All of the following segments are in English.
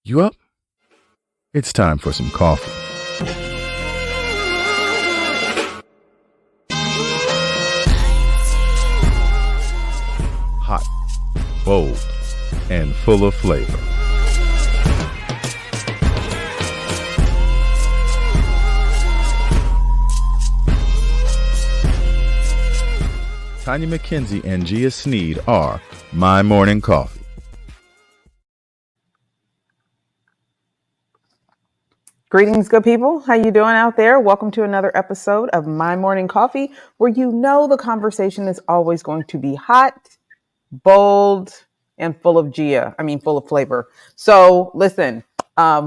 You up? It's time for some coffee. Hot, bold, and full of flavor. Tonya McKenzie and Gia Sneed are My Morning Coffee. Greetings, good people. How you doing out there? Welcome to another episode of My Morning Coffee, where you know the conversation is always going to be hot, bold, and full of full of flavor. So listen,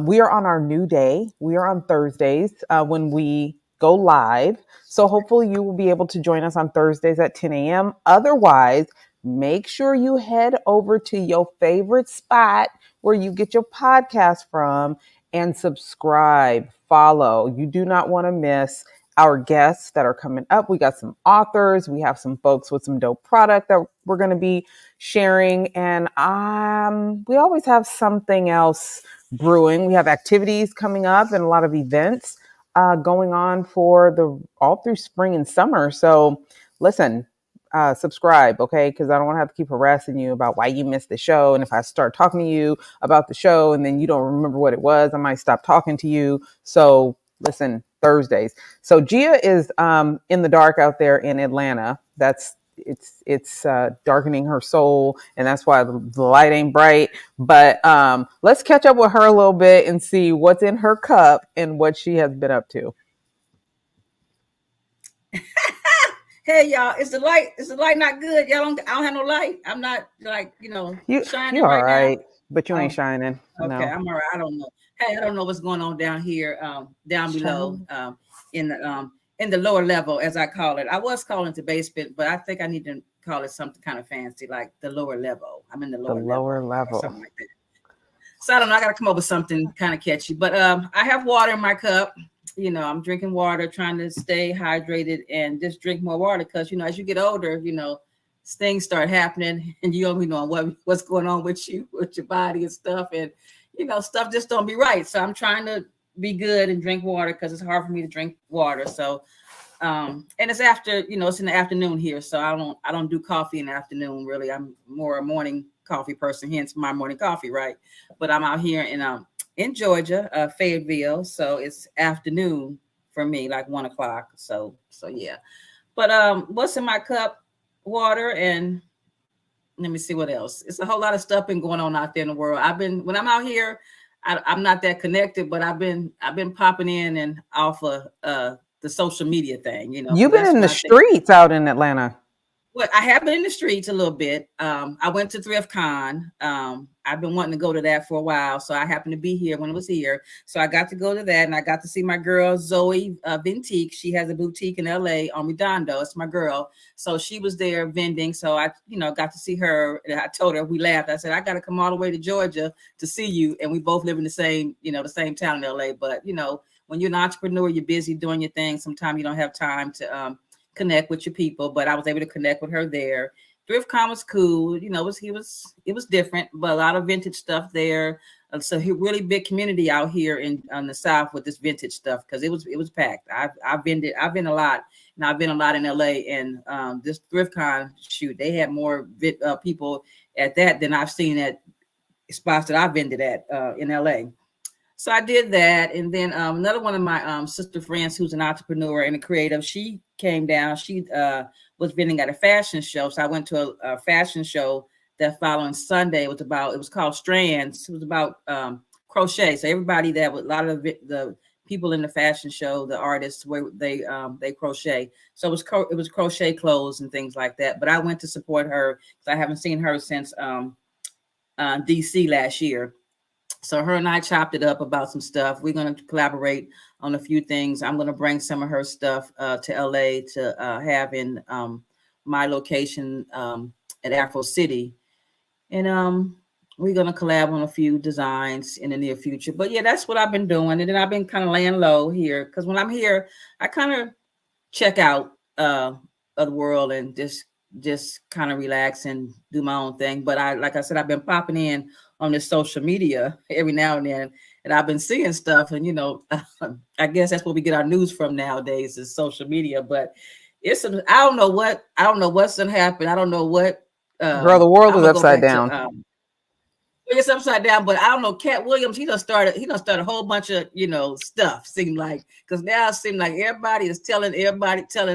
we are on our new day. We are on Thursdays when we go live. So hopefully you will be able to join us on Thursdays at 10 a.m. Otherwise, make sure you head over to your favorite spot where you get your podcast from and subscribe, follow. You do not want to miss our guests that are coming up. We got some authors. We have some folks with some dope product that we're going to be sharing. And we always have something else brewing. We have activities coming up and a lot of events going on for all through spring and summer. So listen, subscribe, okay? Because I don't want to have to keep harassing you about why you missed the show. And if I start talking to you about the show and then you don't remember what it was, I might stop talking to you. So listen, Thursdays. So Gia is in the dark out there in Atlanta. It's darkening her soul, and that's why the light ain't bright. But let's catch up with her a little bit and see what's in her cup and what she has been up to. Hey y'all, is the light not good? I don't have no light. I'm not shining you're right all right, now. but you ain't shining. Okay, No. I'm all right. I don't know. Hey, I don't know what's going on down here, down below, in the lower level, as I call it. I was calling it the basement, but I think I need to call it something kind of fancy, like the lower level. I'm in the lower level. Something like that. So I don't know. I got to come up with something kind of catchy. But I have water in my cup. You know, I'm drinking water, trying to stay hydrated and just drink more water because, as you get older, things start happening and you don't know what's going on with you, with your body and stuff. And, stuff just don't be right. So I'm trying to be good and drink water because it's hard for me to drink water. So, and it's after, it's in the afternoon here. So I don't do coffee in the afternoon, really. I'm more a morning coffee person, hence my morning coffee, right? But I'm out here in Georgia, Fayetteville. So it's afternoon for me, like 1 o'clock. So yeah. But what's in my cup? Water, and let me see what else. It's a whole lot of stuff been going on out there in the world. When I'm out here, I'm not that connected, but I've been popping in and off of the social media thing. You've been in the streets out in Atlanta. Well, I have been in the streets a little bit. I went to Thrift Con. I've been wanting to go to that for a while. So I happened to be here when it was here. So I got to go to that, and I got to see my girl, Zoe Ventique. She has a boutique in LA on Redondo. It's my girl. So she was there vending. So I, got to see her. And I told her, we laughed. I said, I got to come all the way to Georgia to see you. And we both live in the same town in LA. But, when you're an entrepreneur, you're busy doing your thing. Sometimes you don't have time to connect with your people, but I was able to connect with her there. ThriftCon was cool. It was different, but a lot of vintage stuff there. So a really big community out here on the South with this vintage stuff because it was packed. I've been a lot, and I've been a lot in LA. And this ThriftCon shoot, they had more people at that than I've seen at spots that I've vended at in LA. So I did that. And then another one of my sister friends who's an entrepreneur and a creative, she came down. She was vending at a fashion show. So I went to a fashion show that following Sunday. It was called Strands. It was about crochet. So everybody a lot of the people in the fashion show, the artists, where they crochet. So it was crochet clothes and things like that. But I went to support her because I haven't seen her since DC last year. So her and I chopped it up about some stuff. We're going to collaborate on a few things. I'm going to bring some of her stuff to LA to have in my location at Afro City. And we're going to collab on a few designs in the near future. But yeah, that's what I've been doing. And then I've been kind of laying low here because when I'm here, I kind of check out of the world and just kind of relax and do my own thing. But like I said, I've been popping in on this social media every now and then, and I've been seeing stuff, and I guess that's where we get our news from nowadays is social media. But I don't know what's gonna happen. I don't know what. Girl, the world I'm is gonna go upside back down. to it's upside down, but I don't know. Cat Williams, he done started a whole bunch of stuff. Seem like, because now it seems like everybody is telling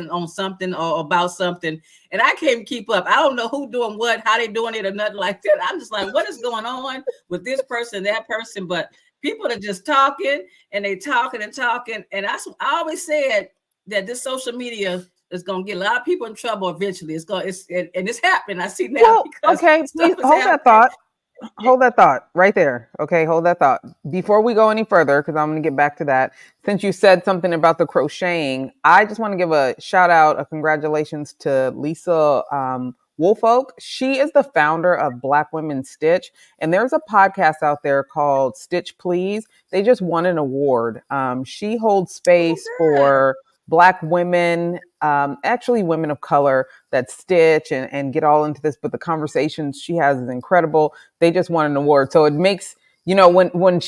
on something or about something, and I can't keep up. I don't know who doing what, how they doing it, or nothing like that. I'm just like, what is going on with this person, that person? But people are just talking and they talking and talking, and I always said that this social media is going to get a lot of people in trouble eventually. It's happening. I see now. Well, because okay, please hold that thought. Hold that thought right there. Okay, hold that thought. Before we go any further, because I'm going to get back to that. Since you said something about the crocheting, I just want to give a shout out, a congratulations to Lisa Woolfolk. She is the founder of Black Women Stitch, and there's a podcast out there called Stitch Please. They just won an award. She holds space for Black women, actually women of color that stitch and get all into this, but the conversations she has is incredible. They just won an award. So it makes, when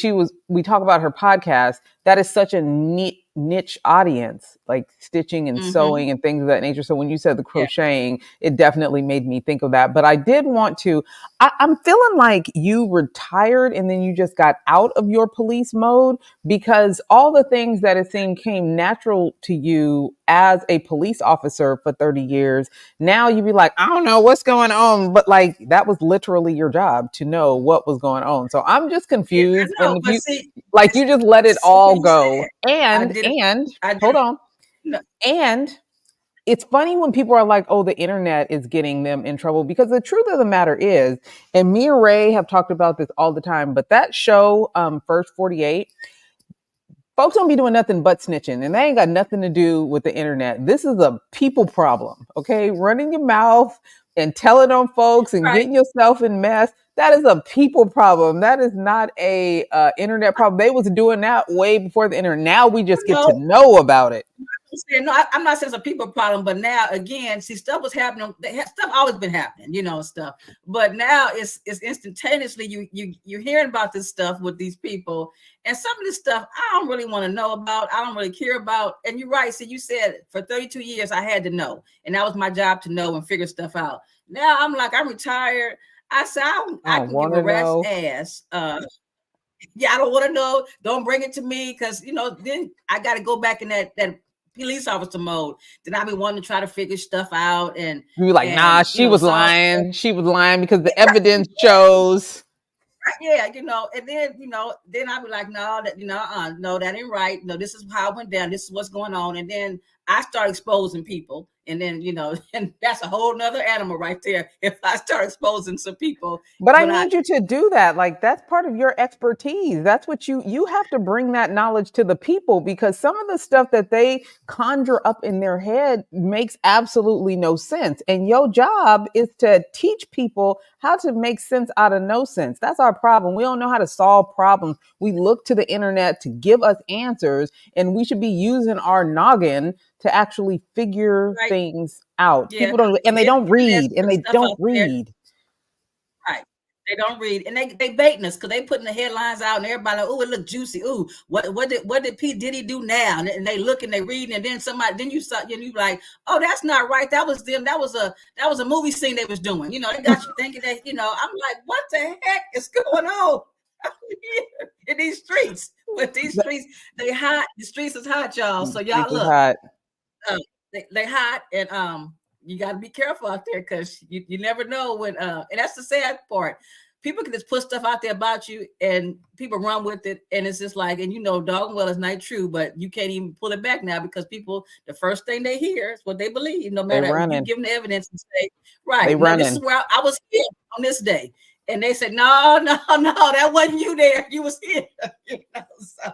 we talk about her podcast, that is such a neat niche audience, like stitching and sewing and things of that nature. So when you said the crocheting, it definitely made me think of that. But I did want to, I'm feeling like you retired and then you just got out of your police mode, because all the things that it seemed came natural to you as a police officer for 30 years, now you'd be like, I don't know what's going on. But like, that was literally your job to know what was going on. So I'm just confused. Yeah, I know, and you just let it all go. And hold on. No. And it's funny when people are like, oh, the internet is getting them in trouble, because the truth of the matter is, and me and Ray have talked about this all the time, but that show, First 48, folks don't be doing nothing but snitching, and they ain't got nothing to do with the internet. This is a people problem, okay? Running your mouth and telling on folks and getting yourself in mess. That is a people problem. That is not a internet problem. They was doing that way before the internet. Now we just get to know about it. No, I'm not saying it's a people problem, but now again, see, stuff was happening. Stuff always been happening, stuff. But now it's instantaneously you're hearing about this stuff with these people, and some of this stuff I don't really want to know about. I don't really care about. And you're right. See, you said for 32 years I had to know, and that was my job to know and figure stuff out. Now I'm like, I'm retired. I said I can give a rat's ass. I don't want to know. Don't bring it to me, because then I got to go back in that police officer mode. Then I be wanting to try to figure stuff out, and you be like, nah, she was lying. She was lying because the evidence shows. Yeah, and then I be like, no, no, that ain't right. No, this is how it went down. This is what's going on, and then I start exposing people, and then and that's a whole nother animal right there. If I start exposing some people, but I need you to do that. Like, that's part of your expertise. That's what you have to bring that knowledge to the people, because some of the stuff that they conjure up in their head makes absolutely no sense. And your job is to teach people how to make sense out of no sense. That's our problem. We don't know how to solve problems. We look to the internet to give us answers, and we should be using our noggin to actually figure things out. People don't, and they don't read, and they don't read. Right. They don't read, and they baiting us because they putting the headlines out, and everybody like, oh, it look juicy. Ooh, what did P. Diddy do now? And they look and they read, and then you like, oh, that's not right. That was them. That was a movie scene they was doing. They got you thinking that. I'm like, what the heck is going on in these streets? But these streets, they hot. The streets is hot, y'all. So y'all look. Hot. They hot, and you got to be careful out there, because you never know when. And that's the sad part. People can just put stuff out there about you, and people run with it, and it's just like, and dog well, it's not true, but you can't even pull it back now, because people, the first thing they hear is what they believe, no matter if you give them the evidence and say, right, now, this is where I was here on this day, and they said, no, that wasn't you there, you was here. So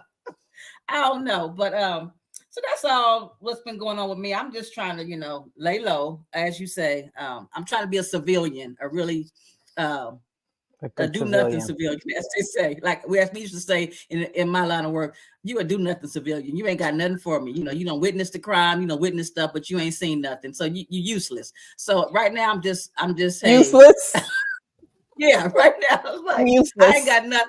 I don't know, but so that's all what's been going on with me. I'm just trying to, lay low, as you say. I'm trying to be a civilian, a really a do nothing civilian, as they say. Like we used to say in my line of work, you a do nothing civilian. You ain't got nothing for me. You don't witness the crime, witness stuff, but you ain't seen nothing. So you useless. So right now I'm just saying, useless. Yeah, right now. I was like, I Useless. ain't got nothing.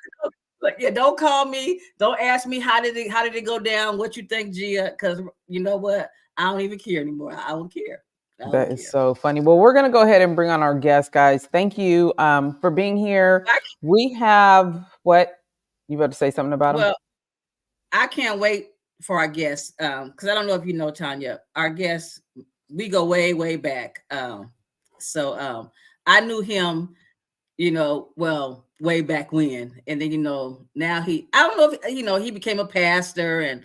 But yeah, don't call me. Don't ask me how did it go down? What you think, Gia? Because you know what? I don't even care anymore. I don't care. I don't That is care. so funny. Well, we're going to go ahead and bring on our guest, guys. Thank you for being here. We have what? You about to say something about him? Well, I can't wait for our guests because I don't know if you know Tonya. Our guests, we go way, way back. So I knew him, well, way back when, and then now I don't know if he became a pastor, and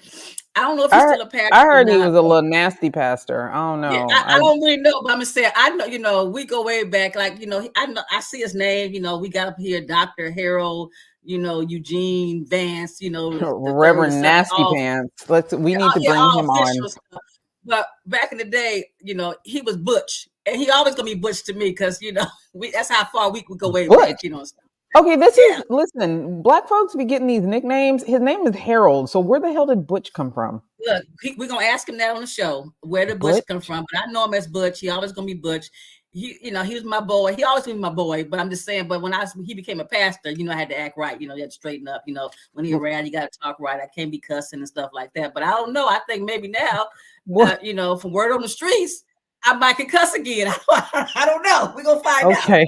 I don't know if he's still a pastor I or heard he not. was a little nasty pastor. I don't Yeah, know. I don't really know, but I'm gonna say I know. We go way back. Like I know I see his name. We got up here, Dr. Harold. Eugene Vance. The third, the Reverend second, Nasty Pants. We need to bring all him on. stuff. But back in the day, he was Butch, and he always gonna be Butch to me because that's how far we could go way Butch. back. Okay, listen, Black folks be getting these nicknames. His name is Harold. So where the hell did Butch come from? Look, we're gonna ask him that on the show. Where did Butch come from? But I know him as Butch. He always gonna be Butch. He was my boy. He always been my boy. But I'm just saying. But when he became a pastor, I had to act right. You had to straighten up. When he around, you got to talk right. I can't be cussing and stuff like that. But I don't know. I think maybe now, from word on the streets, I might can cuss again. I don't know. We're gonna find out. Okay.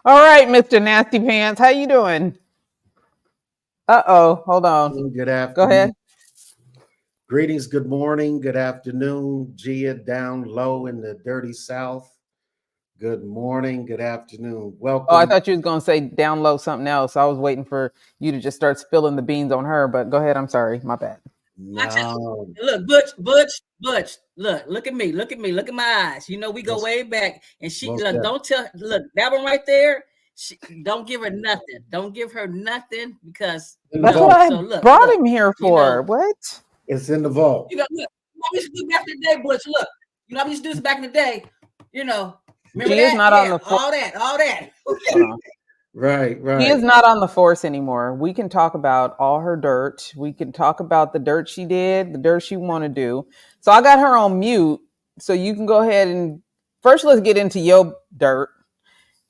All right, Mr. Nasty Pants. How you doing? Hold on. Good afternoon. Go ahead. Greetings, good morning, good afternoon. Gia down low in the dirty South. Good morning, good afternoon. Welcome. Oh, I thought you was going to say down low something else. I was waiting for you to just start spilling the beans on her, but go ahead. I'm sorry. My bad. No. Look, Butch. Look at me. Look at my eyes. We go way back. And she don't tell. Look, that one right there. Don't give her nothing. Don't give her nothing because that's what I brought him here for. What? It's in the vault. Look, we used to do back in the day, Butch. Look, we used to do this back in the day. Remember she is not on the all that. Right. He is not on the force anymore. We can talk about all her dirt. We can talk about the dirt she did, the dirt she want to do. So I got her on mute. So you can go ahead and first let's get into your dirt.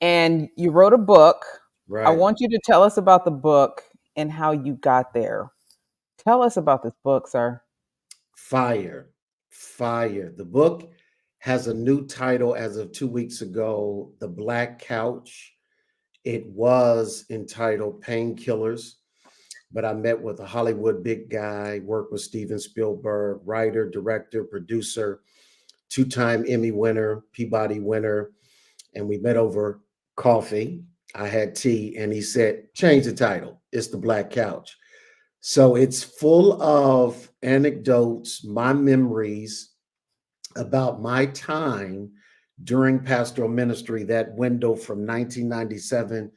And you wrote a book. Right. I want you to tell us about the book and how you got there. Tell us about this book, sir. Fire. The book has a new title as of 2 weeks ago, The Black Couch. It was entitled Painkillers, but I met with a Hollywood big guy, worked with Steven Spielberg, writer, director, producer, 2-time Emmy winner, Peabody winner, and we met over coffee. I had tea, and he said, change the title. It's The Black Couch. So it's full of anecdotes, my memories about my time during pastoral ministry, that window from 1997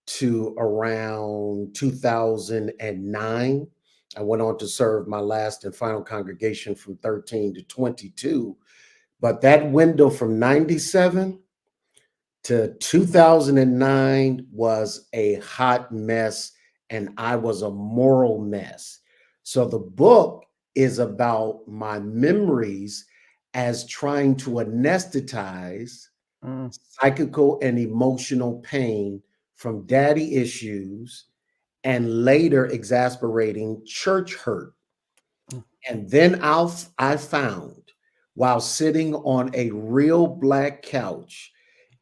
to around 2009. I went on to serve my last and final congregation from 13 to 22. But that window from 97 to 2009 was a hot mess, and I was a moral mess. So the book is about my memories as trying to anesthetize psychical and emotional pain from daddy issues and later exasperating church hurt. And then I found, while sitting on a real black couch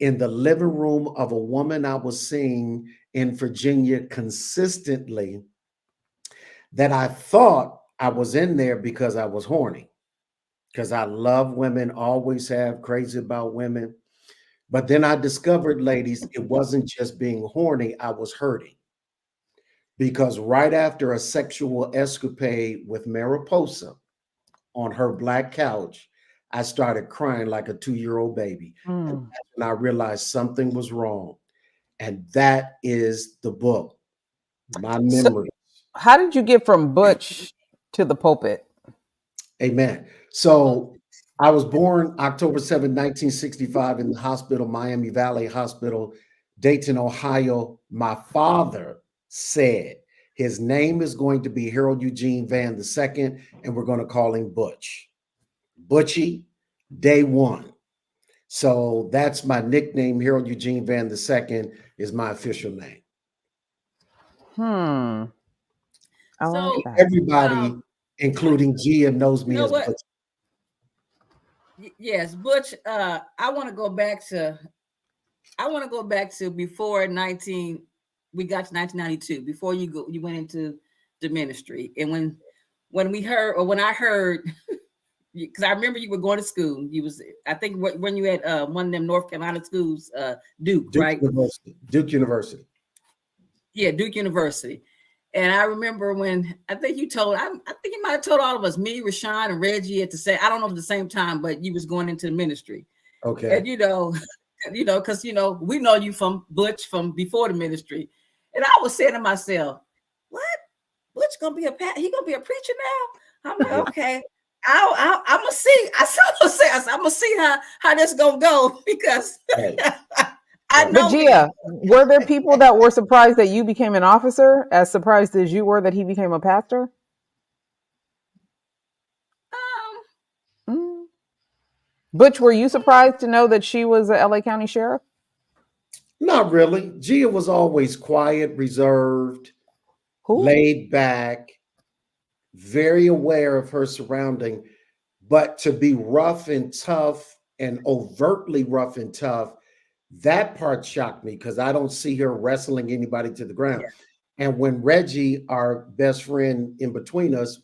in the living room of a woman I was seeing in Virginia consistently, that I thought I was in there because I was horny, because I love women, always have, crazy about women. But then I discovered, ladies, it wasn't just being horny, I was hurting. Because right after a sexual escapade with Mariposa on her black couch, I started crying like a 2-year-old baby. And that's when I realized something was wrong. And that is the book, my memory. So how did you get from Butch to the pulpit? Amen. So I was born October 7, 1965 in the hospital, Miami Valley Hospital, Dayton, Ohio. My father said his name is going to be Harold Eugene Vann II, and we're going to call him Butch. Butchie, day one. So that's my nickname. Harold Eugene Vann II is my official name. I like So that. Everybody, including Gia, knows me you know as what? Butch. Yes, Butch. I want to go back to before 19. We got to 1992. Before you went into the ministry, and when I heard, because I remember you were going to school. I think when you had one of them North Carolina schools, Duke, right? University. Duke University. Yeah, Duke University. And I remember when I think you might have told all of us, me, Rashawn, and Reggie at the same, I don't know if at the same time, but you was going into the ministry. Okay. And because we know you from Butch from before the ministry. And I was saying to myself, what? Butch gonna be he gonna be a preacher now? I'm like, okay. I'm gonna see. I'm gonna see how this gonna go, because Right. I know. But Gia, were there people that were surprised that you became an officer, as surprised as you were that he became a pastor? Butch, were you surprised to know that she was a LA County sheriff? Not really. Gia was always quiet, reserved, laid back, very aware of her surrounding. But to be rough and tough and overtly rough and tough, that part shocked me, because I don't see her wrestling anybody to the ground. Yeah. And when Reggie, our best friend in between us,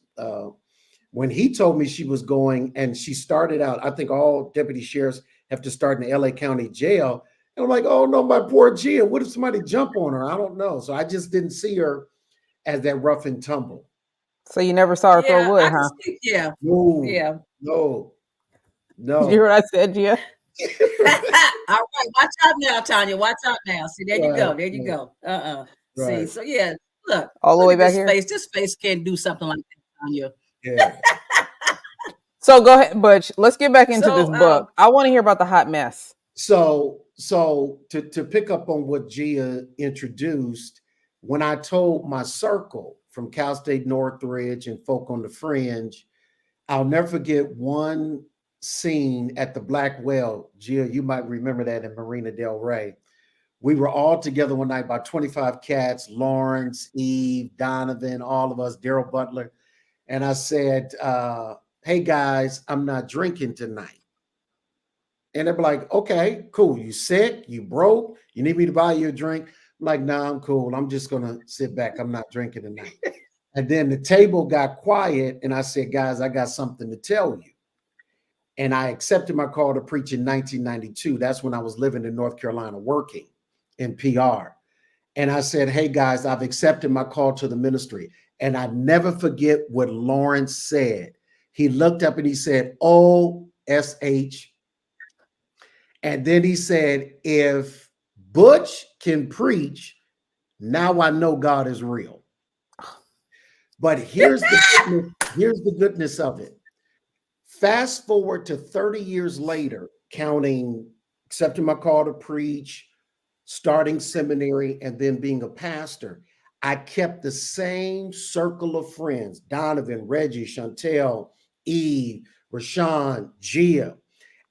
when he told me she was going, and she started out, I think all deputy sheriffs have to start in the LA County jail. And I'm like, oh no, my poor Gia, what if somebody jump on her? I don't know. So I just didn't see her as that rough and tumble. So you never saw her throw wood, huh? Yeah. No, yeah. No. You hear what I said, Gia? All right, watch out now, Tonya. Watch out now. See, there you go. There you go. See, so yeah, look. All the way back here. This face can't do something like that, Tonya. Yeah. So go ahead, Butch. Let's get back into this book. I want to hear about the hot mess. So to pick up on what Gia introduced, when I told my circle from Cal State Northridge and folk on the fringe, I'll never forget one scene at the Black Well. Gia, you might remember that in Marina Del Rey. We were all together one night, about 25 cats, Lawrence, Eve, Donovan, all of us, Daryl Butler. And I said, hey guys, I'm not drinking tonight. And they're like, okay, cool. You sick? You broke? You need me to buy you a drink? I'm like, nah, I'm cool. I'm just going to sit back. I'm not drinking tonight. And then the table got quiet. And I said, guys, I got something to tell you. And I accepted my call to preach in 1992. That's when I was living in North Carolina working in PR. And I said, hey, guys, I've accepted my call to the ministry. And I never forget what Lawrence said. He looked up and he said, OSH. And then he said, if Butch can preach, now I know God is real. But here's the goodness of it. Fast forward to 30 years later, counting, accepting my call to preach, starting seminary, and then being a pastor, I kept the same circle of friends: Donovan, Reggie, Chantel, Eve, Rashawn, Gia.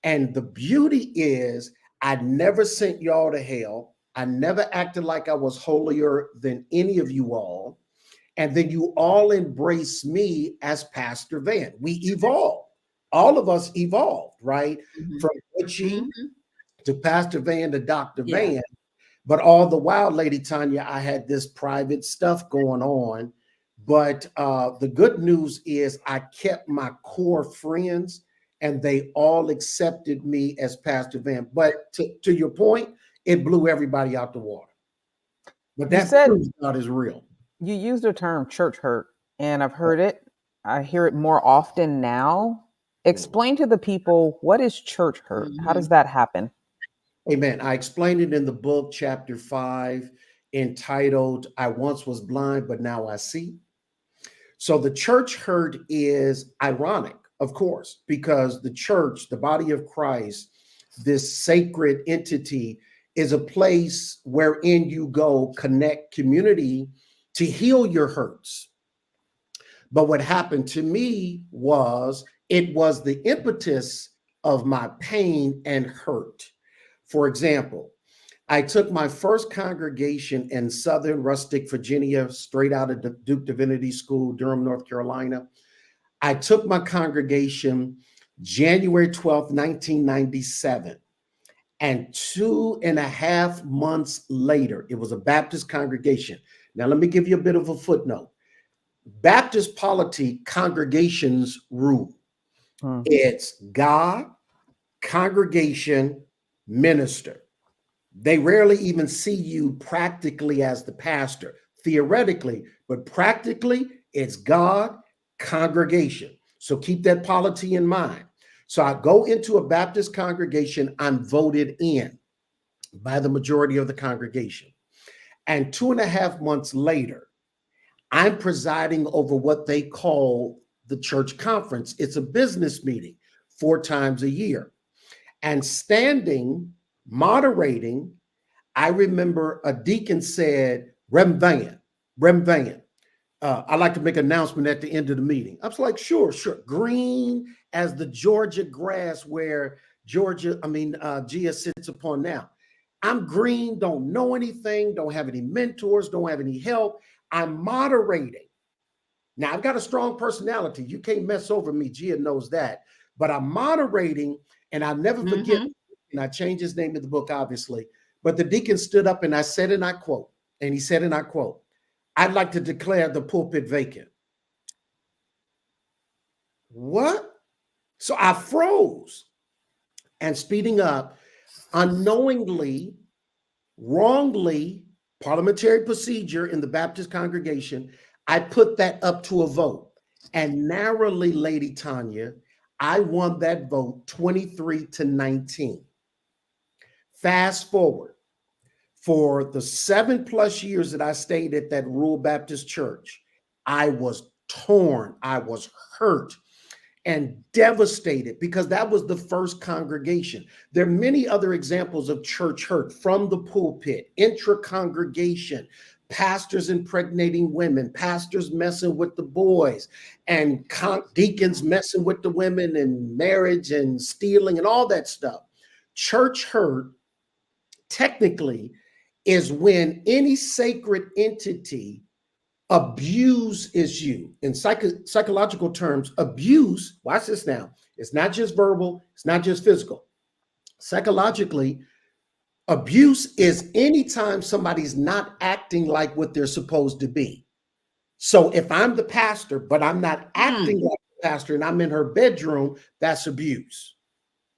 And the beauty is, I never sent y'all to hell. I never acted like I was holier than any of you all. And then you all embrace me as Pastor Vann. We evolved. All of us evolved, right? Mm-hmm. From Butchie to Pastor Vann to Dr. Vann. But all the while, Lady Tonya, I had this private stuff going on. But the good news is I kept my core friends, and they all accepted me as Pastor Vann. But to your point, it blew everybody out the water. But that proves God is real. You used the term church hurt, and I've heard it. I hear it more often now. Explain to the people, what is church hurt? Mm-hmm. How does that happen? Amen. I explained it in the book, chapter 5, entitled, I Once Was Blind, But Now I See. So the church hurt is ironic, of course, because the church, the body of Christ, this sacred entity, is a place wherein you go connect community to heal your hurts. But what happened to me was, it was the impetus of my pain and hurt. For example, I took my first congregation in Southern Rustic, Virginia, straight out of Duke Divinity School, Durham, North Carolina. I took my congregation January 12th, 1997. And 2.5 months later, it was a Baptist congregation. Now, let me give you a bit of a footnote. Baptist polity, congregations rule. It's God, congregation, minister. They rarely even see you practically as the pastor, theoretically, but practically it's God, congregation. So keep that polity in mind. So I go into a Baptist congregation, I'm voted in by the majority of the congregation. And 2.5 months later, I'm presiding over what they call the church conference. It's a business meeting 4 times a year. And standing, moderating, I remember a deacon said, Rem Vann. I'd like to make an announcement at the end of the meeting. I was like, sure. Green as the Georgia grass where Gia sits upon now. I'm green, don't know anything, don't have any mentors, don't have any help. I'm moderating. Now, I've got a strong personality. You can't mess over me. Gia knows that. But I'm moderating, and I'll never forget, and I changed his name in the book, obviously. But the deacon stood up, and I said, and I quote, I'd like to declare the pulpit vacant. What? So I froze. And speeding up, unknowingly, wrongly, parliamentary procedure in the Baptist congregation, I put that up to a vote. And narrowly, Lady Tonya, I won that vote 23-19. Fast forward. For the 7+ years that I stayed at that rural Baptist church, I was torn, I was hurt and devastated because that was the first congregation. There are many other examples of church hurt from the pulpit, intra-congregation, pastors impregnating women, pastors messing with the boys, and deacons messing with the women, and marriage and stealing and all that stuff. Church hurt, technically, is when any sacred entity abuses you. In psychological terms, abuse, watch this now, it's not just verbal, it's not just physical. Psychologically, abuse is anytime somebody's not acting like what they're supposed to be. So if I'm the pastor, but I'm not acting like the pastor and I'm in her bedroom, that's abuse.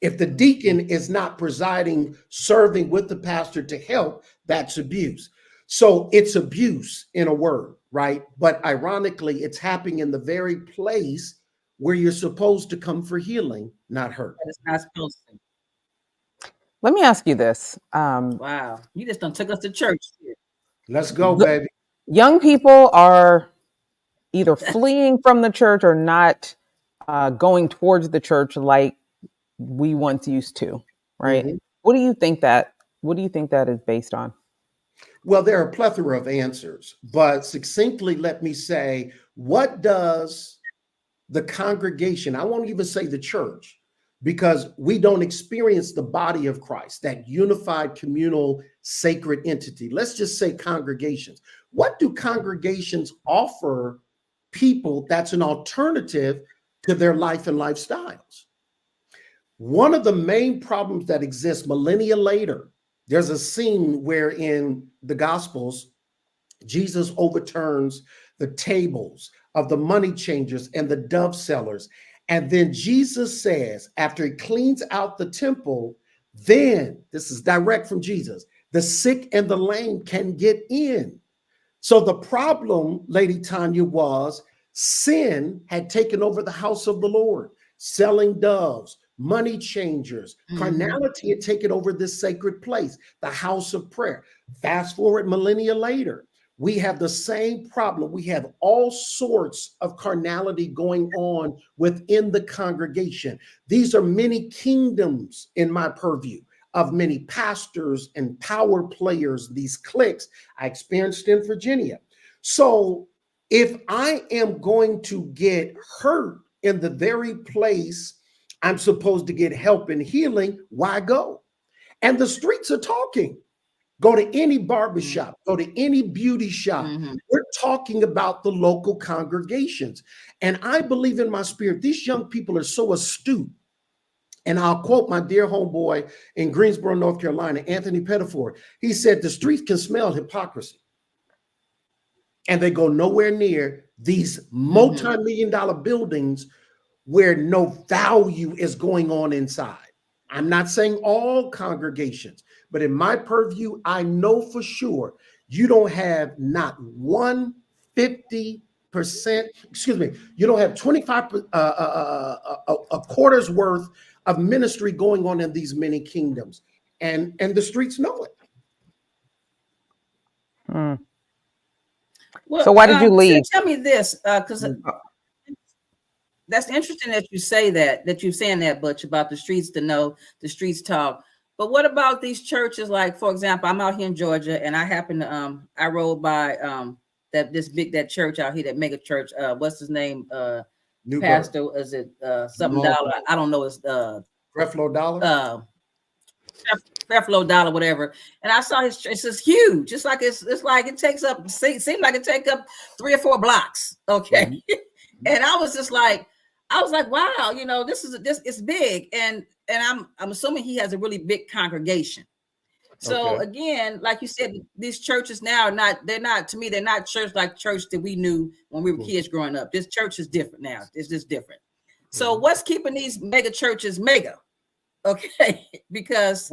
If the deacon is not presiding, serving with the pastor to help, that's abuse. So it's abuse in a word, right? But ironically, it's happening in the very place where you're supposed to come for healing, not hurt. It's not supposed to. Let me ask you this. Wow, you just done took us to church. Let's go, baby. Young people are either fleeing from the church or not going towards the church like we once used to, right? Mm-hmm. What do you think that is based on? Well, there are a plethora of answers, but succinctly, let me say, what does the congregation, I won't even say the church, because we don't experience the body of Christ, that unified communal sacred entity. Let's just say congregations. What do congregations offer people that's an alternative to their life and lifestyles? One of the main problems that exists millennia later, there's a scene where in the Gospels, Jesus overturns the tables of the money changers and the dove sellers. And then Jesus says, after he cleans out the temple, then, this is direct from Jesus, the sick and the lame can get in. So the problem, Lady Tonya, was sin had taken over the house of the Lord, selling doves, money changers, carnality had taken over this sacred place, the house of prayer. Fast forward millennia later, we have the same problem. We have all sorts of carnality going on within the congregation. These are many kingdoms in my purview of many pastors and power players, these cliques I experienced in Virginia. So if I am going to get hurt in the very place I'm supposed to get help and healing. Why go? And the streets are talking. Go to any barbershop, go to any beauty shop. We're talking about the local congregations. And I believe in my spirit, these young people are so astute. And I'll quote my dear homeboy in Greensboro, North Carolina, Anthony Pettiford. He said, the streets can smell hypocrisy. And they go nowhere near these multi-million-dollar buildings where no value is going on inside. I'm not saying all congregations, but in my purview, I know for sure you don't have not 150%, excuse me, you don't have 25, a quarter's worth of ministry going on in these many kingdoms. And the streets know it. Well, So why did you leave? Tell me this, because that's interesting that you say that you're saying that, Butch, about the streets to know, the streets talk. But what about these churches? Like, for example, I'm out here in Georgia, and I happen to I rode by that church out here, that mega church. What's his name? Pastor, is it something Dollar? I don't know. It's Creflo Dollar. Creflo Dollar, whatever. And I saw his. It's just huge. It's like it takes up. Seems like it takes up 3 or 4 blocks. Okay. And I was like, wow, this it's big, and I'm assuming he has a really big congregation. So again, like you said, these churches now they're not church like church that we knew when we were kids growing up. This church is different now. It's just different. So what's keeping these mega churches mega? Okay, because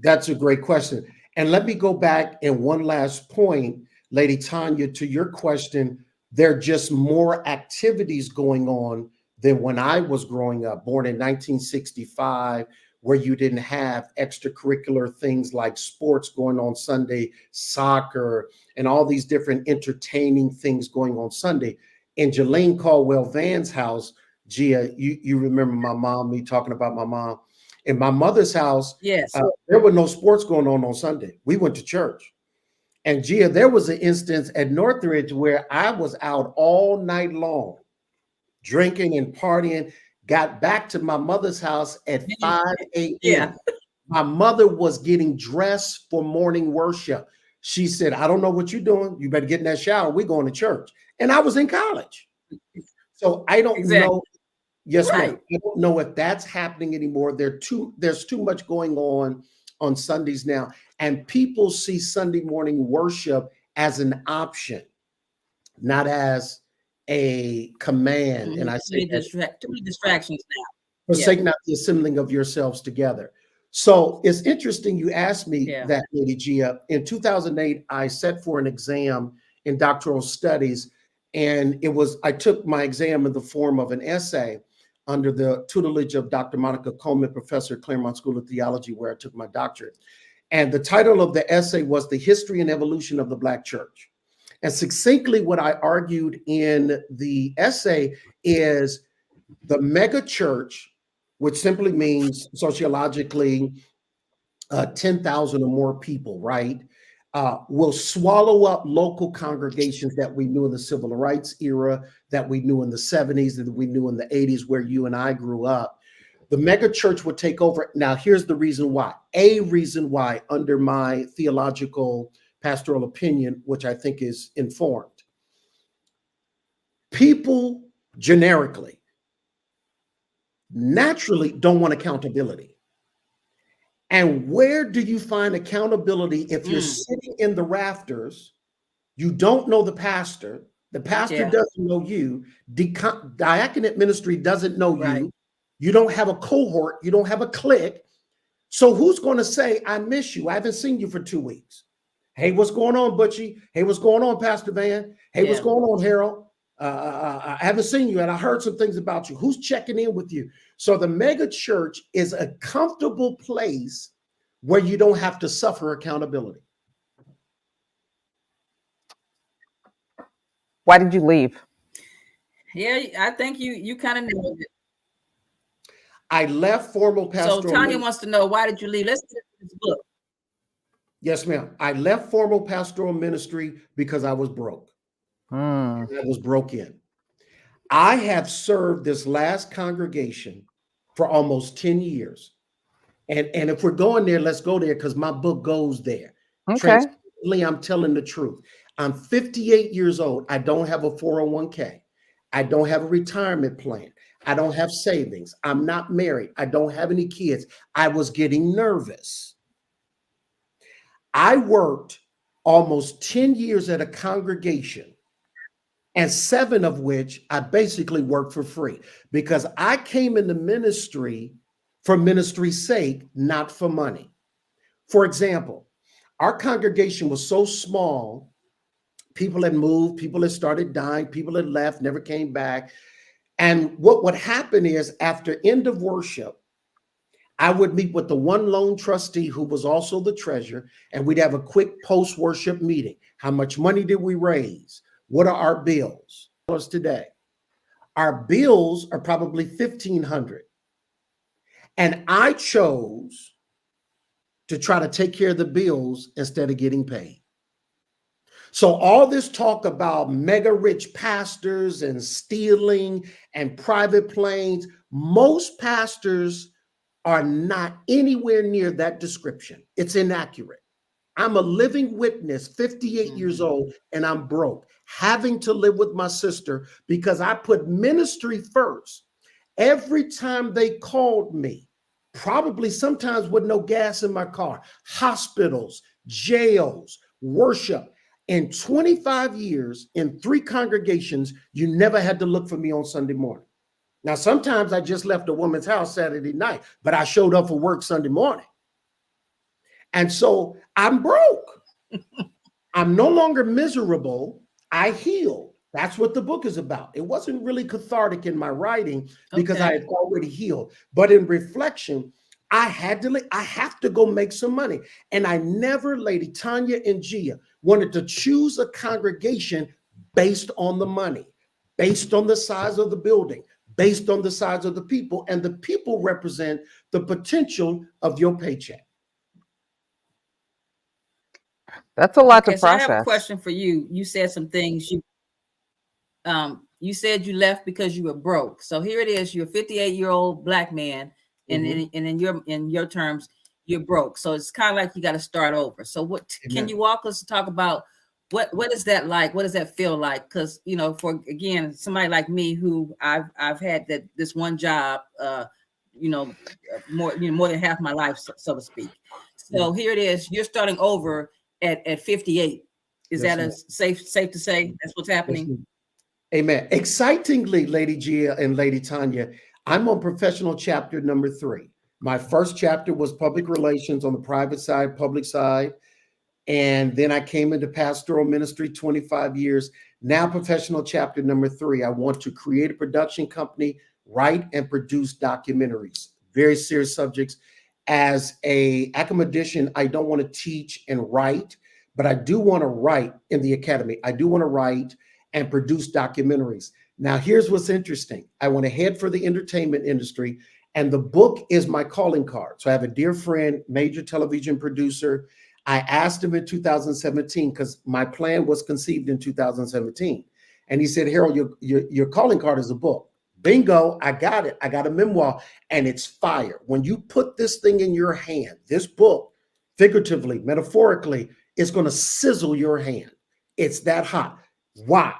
that's a great question. And let me go back and one last point, Lady Tonya, to your question. There are just more activities going on than when I was growing up, born in 1965, where you didn't have extracurricular things like sports going on Sunday, soccer, and all these different entertaining things going on Sunday. In Jelaine Caldwell Vann's house, Gia, you remember my mom, me talking about my mom. In my mother's house, yes, there were no sports going on Sunday. We went to church. And Gia, there was an instance at Northridge where I was out all night long, drinking and partying, got back to my mother's house at 5 a.m. Yeah. My mother was getting dressed for morning worship. She said, I don't know what you're doing. You better get in that shower. We're going to church. And I was in college. So I don't know. Yes, ma'am. I don't know if that's happening anymore. There's too much going on Sundays now. And people see Sunday morning worship as an option, not as a command. And I say too many distractions now. Forsake not the assembling of yourselves together. So it's interesting you asked me that, Lady Gia. In 2008, I sat for an exam in doctoral studies, and I took my exam in the form of an essay under the tutelage of Dr. Monica Coleman, professor at Claremont School of Theology, where I took my doctorate. And the title of the essay was The History and Evolution of the Black Church. And succinctly, what I argued in the essay is the mega church, which simply means sociologically 10,000 or more people, right, will swallow up local congregations that we knew in the civil rights era, that we knew in the 70s, that we knew in the 80s, where you and I grew up. The mega church would take over. Now, here's the reason why. A reason why, under my theological pastoral opinion, which I think is informed. People generically, naturally don't want accountability. And where do you find accountability if you're sitting in the rafters, you don't know the pastor doesn't know you, diaconate ministry doesn't know you, you don't have a cohort, you don't have a clique. So who's going to say, I miss you, I haven't seen you for 2 weeks. Hey, what's going on, Butchie? Hey, what's going on, Pastor Vann? Hey, what's going on, Harold? I haven't seen you, and I heard some things about you. Who's checking in with you? So the mega church is a comfortable place where you don't have to suffer accountability. Why did you leave? Yeah, I think you kind of know it. I left formal pastoral. So Tonya wants to know, why did you leave? Let's get this book. Yes, ma'am. I left formal pastoral ministry because I was broke. I was broke in. I have served this last congregation for almost 10 years. And if we're going there, let's go there because my book goes there. Okay. Transparently, I'm telling the truth. I'm 58 years old. I don't have a 401k. I don't have a retirement plan. I don't have savings. I'm not married. I don't have any kids. I was getting nervous. I worked almost 10 years at a congregation, and 7 of which I basically worked for free because I came into ministry for ministry's sake, not for money. For example, our congregation was so small, people had moved, people had started dying, people had left, never came back. And what would happen is after end of worship, I would meet with the one lone trustee who was also the treasurer, and we'd have a quick post-worship meeting. How much money did we raise? What are our bills today? Our bills are probably $1,500. And I chose to try to take care of the bills instead of getting paid. So all this talk about mega rich pastors and stealing and private planes, most pastors are not anywhere near that description. It's inaccurate. I'm a living witness, 58 years old, and I'm broke, having to live with my sister because I put ministry first. Every time they called me, probably sometimes with no gas in my car, hospitals, jails, worship. In 25 years, in 3 congregations, you never had to look for me on Sunday morning. Now, sometimes I just left a woman's house Saturday night, but I showed up for work Sunday morning. And so I'm broke. I'm no longer miserable. I healed. That's what the book is about. It wasn't really cathartic in my writing because I had already healed. But in reflection, I have to go make some money. And I never, Lady Tonya and Gia, wanted to choose a congregation based on the money, based on the size of the building, based on the size of the people. And the people represent the potential of your paycheck. That's a lot to process. So I have a question for you. You said some things. You said you left because you were broke. So here it is. You're a 58-year-old Black man, and in your terms, you're broke. So it's kind of like you got to start over. So what can you walk us to talk about? What is that like? What does that feel like? Because for again, somebody like me who I've had this one job, more than half my life, so to speak. So here it is. You're starting over at 58. Is that a safe to say that's what's happening? Amen. Excitingly, Lady Gia and Lady Tonya, I'm on professional chapter number 3. My first chapter was public relations on the private side, public side. And then I came into pastoral ministry 25 years. Now professional chapter number 3. I want to create a production company, write and produce documentaries, very serious subjects. As a academician, I don't want to teach and write, but I do want to write in the academy. I do want to write and produce documentaries. Now, here's what's interesting. I want to head for the entertainment industry, and the book is my calling card. So I have a dear friend, major television producer. I asked him in 2017, because my plan was conceived in 2017. And he said, Harold, your calling card is a book. Bingo, I got it. I got a memoir, and it's fire. When you put this thing in your hand, this book, figuratively, metaphorically, is going to sizzle your hand. It's that hot. Why?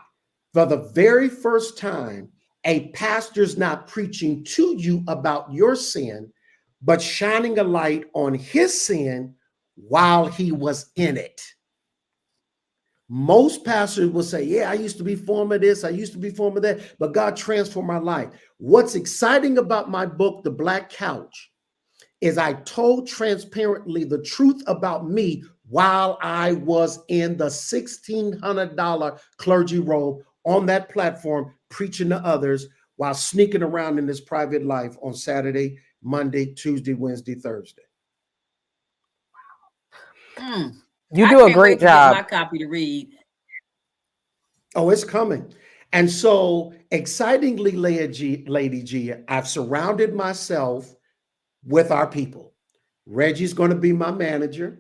For the very first time, a pastor's not preaching to you about your sin, but shining a light on his sin while he was in it. Most pastors will say, yeah, I used to be former this, I used to be former that, but God transformed my life. What's exciting about my book, The Black Couch, is I told transparently the truth about me while I was in the $1,600 clergy robe on that platform, preaching to others while sneaking around in this private life on Saturday, Monday, Tuesday, Wednesday, Thursday. You do a great job. My copy to read. Oh, it's coming. And so excitingly, Lady G, I've surrounded myself with our people. Reggie's going to be my manager.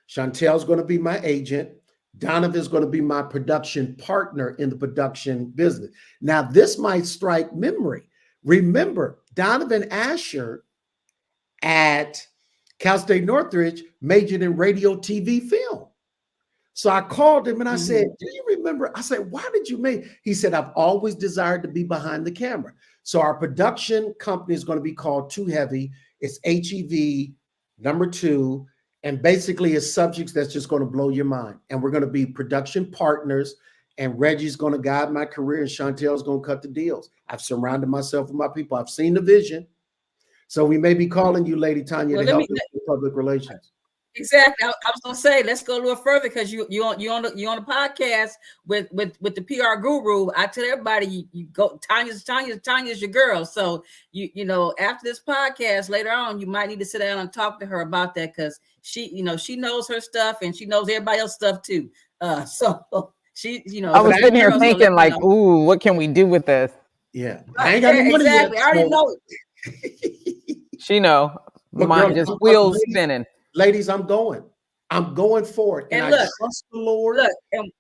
Chantel's going to be my agent. Donovan's going to be my production partner in the production business. Now, this might strike memory. Remember, Donovan Asher at Cal State Northridge majored in radio, TV, film. So I called him and I said, do you remember? I said, why did you make? He said, I've always desired to be behind the camera. So our production company is going to be called Too Heavy. It's HEV #2. And basically it's subjects that's just going to blow your mind. And we're going to be production partners. And Reggie's going to guide my career and Chantel's going to cut the deals. I've surrounded myself with my people. I've seen the vision. So we may be calling you, Lady Tonya, to help us with public relations. Exactly. I was gonna say, let's go a little further because you on the podcast with the PR guru. I tell everybody you go. Tanya's your girl. So you know after this podcast later on, you might need to sit down and talk to her about that because she knows her stuff and she knows everybody else's stuff too. So she I was sitting here thinking like, ooh, what can we do with this? Yeah, I ain't got any money exactly. Yet, I already know it. She know. Mine just girl, wheels spinning. Ladies, I'm going for it. And I trust the Lord. Look, and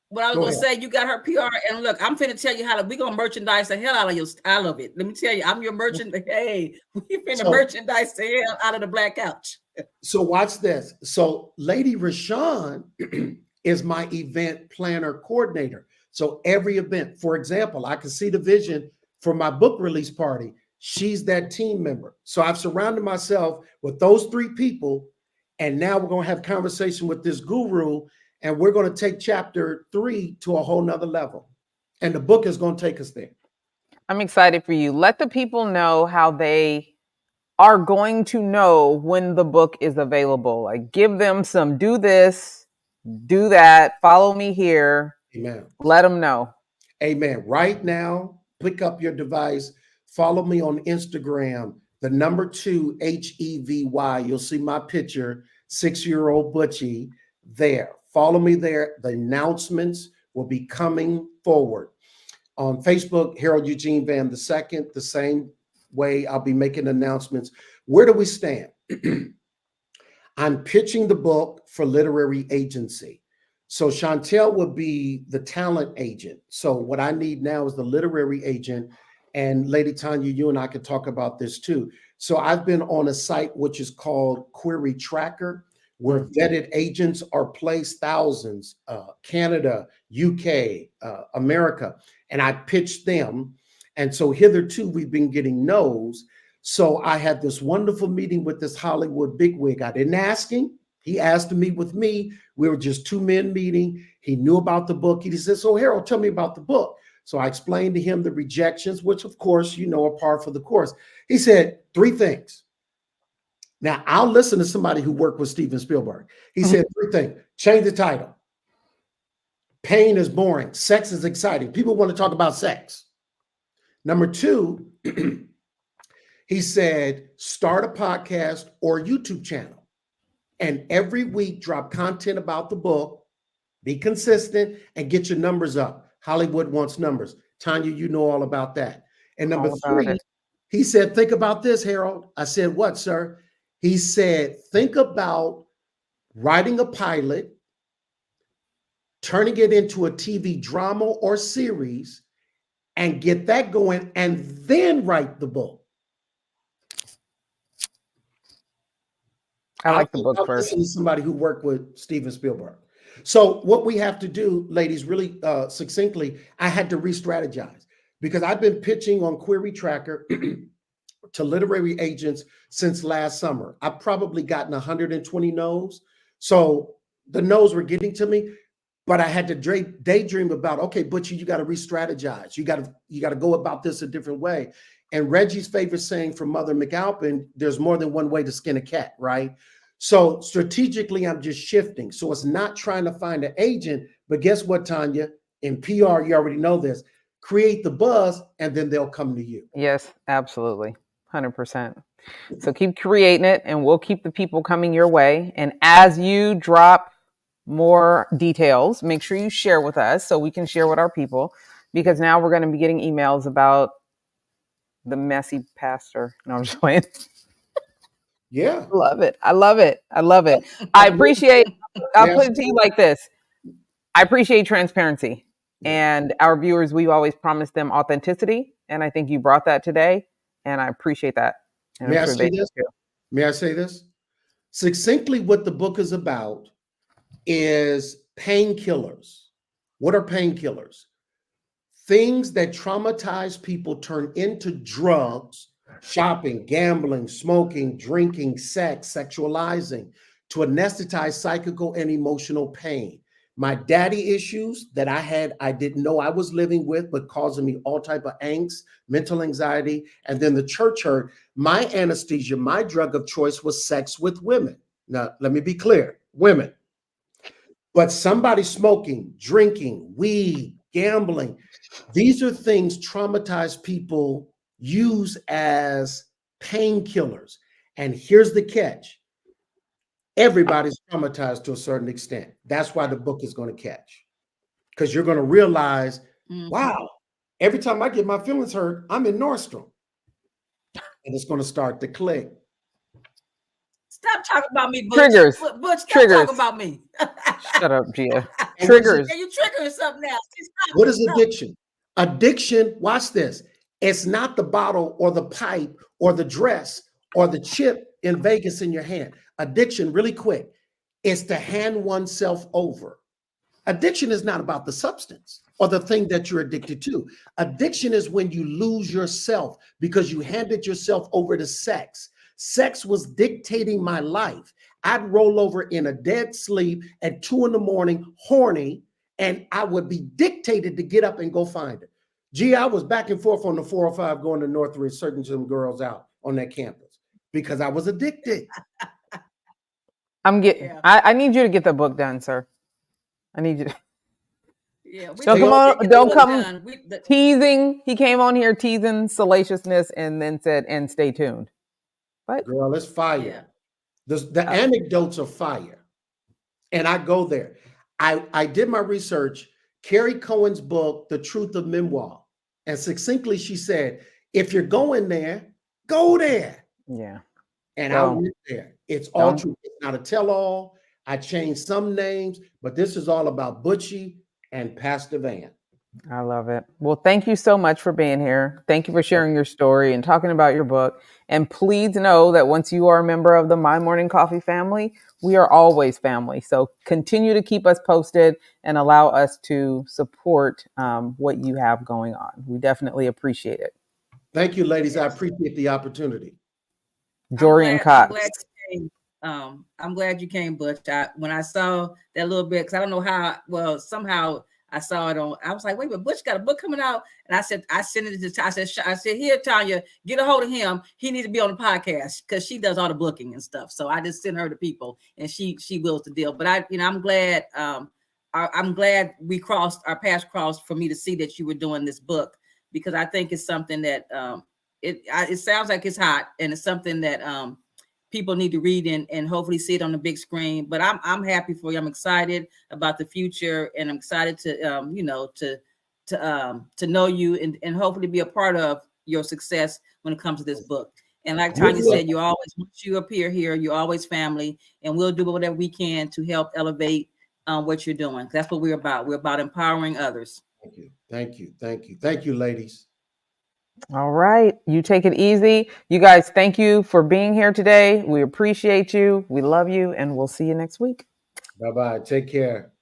what I was going to say, you got her PR. And look, I'm finna tell you we're going to merchandise the hell out of your style of it. Let me tell you, I'm your merchant. Hey, we finna merchandise the hell out of the black couch. So watch this. So Lady Rashawn is my event planner coordinator. So every event, for example, I can see the vision for my book release party. She's that team member. So I've surrounded myself with those 3 people. And now we're going to have conversation with this guru and we're going to take chapter 3 to a whole nother level. And the book is going to take us there. I'm excited for you. Let the people know how they are going to know when the book is available. Like give them some, do this, do that, follow me here. Amen. Let them know. Amen. Right now, pick up your device. Follow me on Instagram, the #2 HEVY. You'll see my picture, 6-year-old Butchie there. Follow me there. The announcements will be coming forward. On Facebook, Harold Eugene Vann II, the same way I'll be making announcements. Where do we stand? I'm pitching the book for literary agency. So Chantel will be the talent agent. So what I need now is the literary agent. And Lady Tonya, you and I could talk about this too. So I've been on a site which is called Query Tracker, where vetted agents are placed, thousands, Canada, UK, America, and I pitched them. And so hitherto we've been getting no's. So I had this wonderful meeting with this Hollywood bigwig. I didn't ask him. He asked to meet with me. We were just 2 men meeting. He knew about the book. He said, so Harold, tell me about the book. So I explained to him the rejections, which of course, are par for the course. He said 3 things. Now I'll listen to somebody who worked with Steven Spielberg. He said 3 things. Change the title. Pain is boring. Sex is exciting. People want to talk about sex. #2, he said, start a podcast or YouTube channel. And every week drop content about the book, be consistent and get your numbers up. Hollywood wants numbers. Tonya, you know all about that. And #3, he said, think about this, Harold. I said, what, sir? He said, think about writing a pilot, turning it into a TV drama or series, and get that going, and then write the book. I like the book first. Listen to somebody who worked with Steven Spielberg. So what we have to do, ladies, really succinctly, I had to re-strategize because I've been pitching on Query Tracker to literary agents since last summer. I've probably gotten 120 no's. So the no's were getting to me, but I had to daydream about, okay, Butchie, you got to re-strategize. You got to go about this a different way. And Reggie's favorite saying from Mother McAlpin, there's more than one way to skin a cat, right? So strategically, I'm just shifting. So it's not trying to find an agent, but guess what, Tonya? In PR, you already know this. Create the buzz, and then they'll come to you. Yes, absolutely. 100%. So keep creating it, and we'll keep the people coming your way. And as you drop more details, make sure you share with us so we can share with our people, because now we're going to be getting emails about the messy pastor. No, I'm just playing. Yeah. I love it. I love it. I love it. I appreciate, I'll put it to you like this. I appreciate transparency. And our viewers, we've always promised them authenticity. And I think you brought that today, and I appreciate that. And May I'm I sure say they this? do. May I say this? Succinctly, what the book is about is painkillers. What are painkillers? Things that traumatize people turn into drugs, shopping, gambling, smoking, drinking, sex, sexualizing, to anesthetize psychical and emotional pain. My daddy issues that I had, I didn't know I was living with, but causing me all type of angst, mental anxiety, and then the church hurt. My anesthesia, my drug of choice was sex with women. Now, let me be clear, women. But somebody smoking, drinking, weed, gambling, these are things traumatized people use as painkillers. And here's the catch. Everybody's traumatized to a certain extent. That's why the book is going to catch. Because you're going to realize, wow, every time I get my feelings hurt, I'm in Nordstrom. And it's going to start to click. Stop talking about me, Butch. Triggers. Butch, stop Triggers. talking about me. Shut up, Gia. And Triggers. Yeah, you triggering something else. What is addiction? Addiction, watch this. It's not the bottle or the pipe or the dress or the chip in Vegas in your hand. Addiction, really quick, is to hand oneself over. Addiction is not about the substance or the thing that you're addicted to. Addiction is when you lose yourself because you handed yourself over to sex. Sex was dictating my life. I'd roll over in a dead sleep at 2 a.m, horny, and I would be dictated to get up and go find it. Gee, I was back and forth on the 405 going to Northridge, searching some girls out on that campus because I was addicted. I'm getting. Yeah. I need you to get the book done, sir. I need you to. Yeah, we Don't need come to on. get the Don't book come done. teasing. He came on here teasing salaciousness and then said, "And stay tuned." But Girl, it's fire. Yeah. The anecdotes are fire. And I go there. I did my research. Carrie Cohen's book, The Truth of Memoir. And succinctly, she said, if you're going there, go there. yeah, And So, I went there. It's all true. It's not a tell-all. I changed some names, but this is all about Butchie and Pastor Vann. I love it. Well, thank you so much for being here. Thank you for sharing your story and talking about your book. And please know that once you are a member of the My Morning Coffee family, we are always family. So continue to keep us posted and allow us to support what you have going on. We definitely appreciate it. Thank you, ladies. I appreciate the opportunity. Dorian Cox. I'm glad you came, Butch. When I saw that little bit, because I don't know how, well, somehow I saw it on, I was like, wait, but Butch got a book coming out. And I said, I sent it to, I said, here, Tonya, get a hold of him. He needs to be on the podcast because she does all the booking and stuff. So I just sent her to people and she wills the deal. But I'm glad, I'm glad our paths crossed for me to see that you were doing this book, because I think it's something that, it sounds like it's hot, and it's something that, people need to read and hopefully see it on the big screen. But I'm happy for you. I'm excited about the future, and I'm excited to to know you and hopefully be a part of your success when it comes to this book. And like Tonya said, once you appear here, you're always family, and we'll do whatever we can to help elevate what you're doing. That's what we're about. We're about empowering others. Thank you. Thank you. Thank you. Thank you, ladies. All right. You take it easy. You guys, thank you for being here today. We appreciate you. We love you, and we'll see you next week. Bye-bye. Take care.